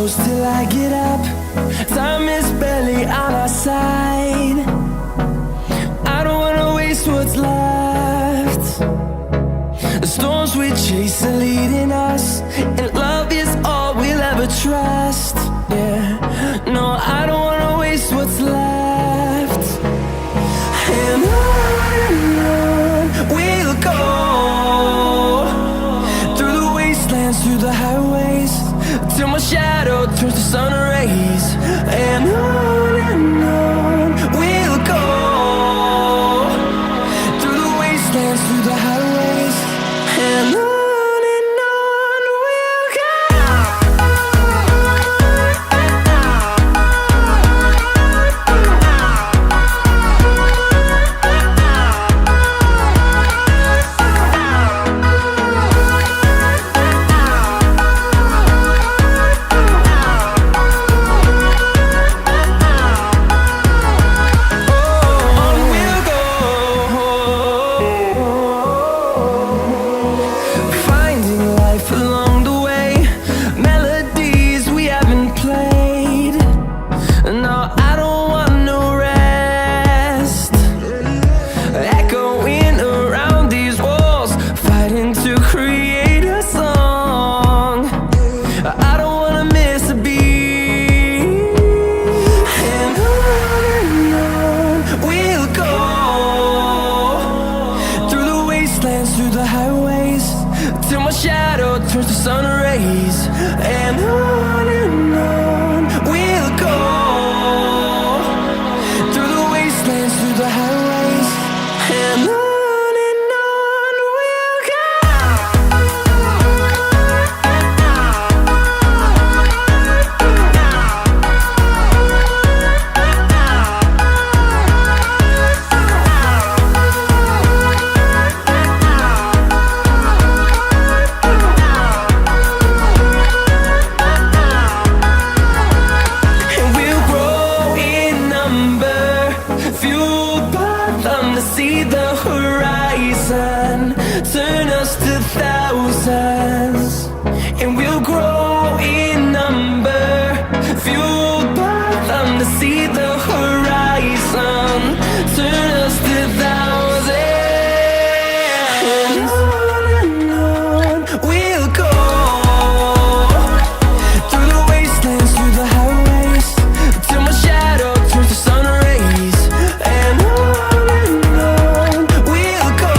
close till I get up. Time is barely on our side. I don't wanna waste what's left. The storms we chase are leading us, and love is all we'll ever trust. Yeah, no, I don't wanna waste what's left. And on we'll go, through the wastelands, through the highways, till my shadow turns to sun rays. And on we'll go, through the wastelands, through the highways, and on. Through the highways, till my shadow turns to sun rays. And on we'll go, through the wastelands, through the highways, and on. See the horizon turn us to thousands, and we'll grow in number, fueled by them to see the horizon turn us to thousands. And on we'll go, through the wastelands, through the highways, till my shadow turns to sun rays. And on we'll go,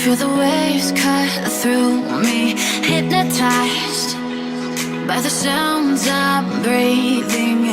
Feel the waves cut through me, hypnotized by the sounds I'm breathing